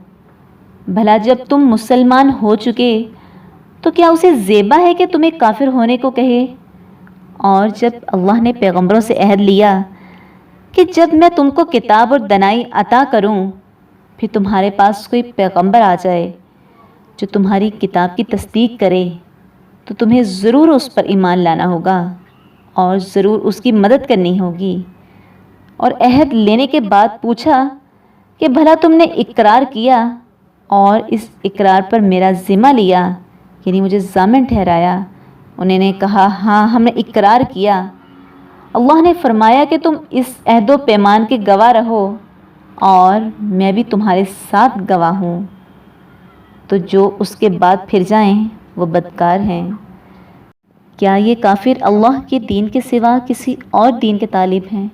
بھلا جب تم مسلمان ہو چکے تو کیا اسے زیبا ہے کہ تمہیں کافر ہونے کو کہے؟ اور جب اللہ نے پیغمبروں سے عہد لیا کہ جب میں تم کو کتاب اور دانائی عطا کروں پھر تمہارے پاس کوئی پیغمبر آ جائے جو تمہاری کتاب کی تصدیق کرے تو تمہیں ضرور اس پر ایمان لانا ہوگا اور ضرور اس کی مدد کرنی ہوگی۔ اور عہد لینے کے بعد پوچھا کہ بھلا تم نے اقرار کیا اور اس اقرار پر میرا ذمہ لیا، یعنی مجھے ضامن ٹھہرایا؟ انہوں نے کہا ہاں، ہم نے اقرار کیا۔ اللہ نے فرمایا کہ تم اس عہد و پیمان کے گواہ رہو اور میں بھی تمہارے ساتھ گواہ ہوں۔ تو جو اس کے بعد پھر جائیں وہ بدکار ہیں۔ کیا یہ کافر اللہ کے دین کے سوا کسی اور دین کے طالب ہیں؟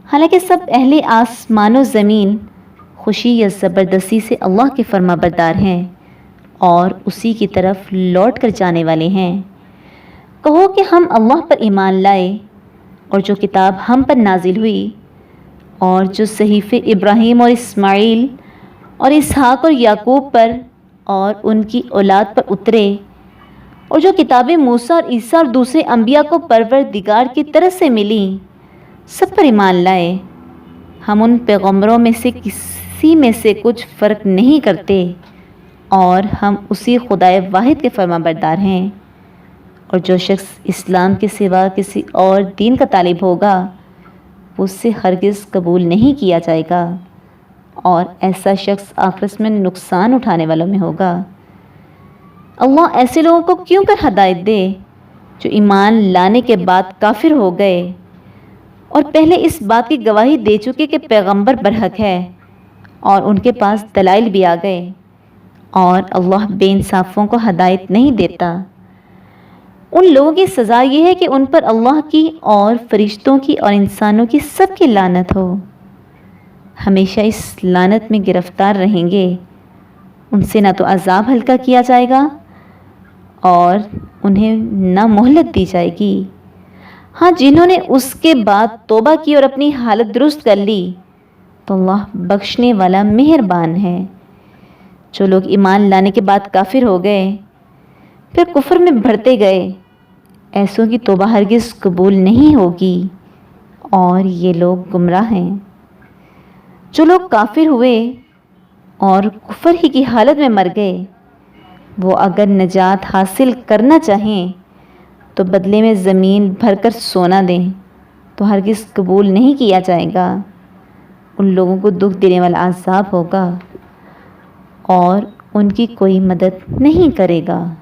حالانکہ سب اہل آسمان و زمین خوشی یا زبردستی سے اللہ کے فرما بردار ہیں اور اسی کی طرف لوٹ کر جانے والے ہیں۔ کہو کہ ہم اللہ پر ایمان لائے اور جو کتاب ہم پر نازل ہوئی اور جو صحیفے ابراہیم اور اسماعیل اور اسحاق اور یعقوب پر اور ان کی اولاد پر اترے، اور جو کتابیں موسیٰ اور عیسیٰ اور دوسرے انبیاء کو پروردگار کی طرف سے ملیں، سب پر ایمان لائے۔ ہم ان پیغمبروں میں سے کسی میں سے کچھ فرق نہیں کرتے، اور ہم اسی خدائے واحد کے فرما بردار ہیں۔ اور جو شخص اسلام کے سوا کسی اور دین کا طالب ہوگا وہ اس سے ہرگز قبول نہیں کیا جائے گا، اور ایسا شخص آخرت میں نقصان اٹھانے والوں میں ہوگا۔ اللہ ایسے لوگوں کو کیوں کر ہدایت دے جو ایمان لانے کے بعد کافر ہو گئے اور پہلے اس بات کی گواہی دے چکے کہ پیغمبر برحق ہے اور ان کے پاس دلائل بھی آ گئے، اور اللہ بے انصافوں کو ہدایت نہیں دیتا۔ ان لوگوں کی سزا یہ ہے کہ ان پر اللہ کی اور فرشتوں کی اور انسانوں کی سب کی لعنت ہو، ہمیشہ اس لعنت میں گرفتار رہیں گے۔ ان سے نہ تو عذاب ہلکا کیا جائے گا اور انہیں نہ مہلت دی جائے گی۔ ہاں، جنہوں نے اس کے بعد توبہ کی اور اپنی حالت درست کر لی تو اللہ بخشنے والا مہربان ہے۔ جو لوگ ایمان لانے کے بعد کافر ہو گئے پھر کفر میں بڑھتے گئے، ایسوں کی توبہ ہرگز قبول نہیں ہوگی اور یہ لوگ گمراہ ہیں۔ جو لوگ کافر ہوئے اور کفر ہی کی حالت میں مر گئے، وہ اگر نجات حاصل کرنا چاہیں تو بدلے میں زمین بھر کر سونا دیں تو ہرگز قبول نہیں کیا جائے گا۔ ان لوگوں کو دکھ دینے والا عذاب ہوگا اور ان کی کوئی مدد نہیں کرے گا۔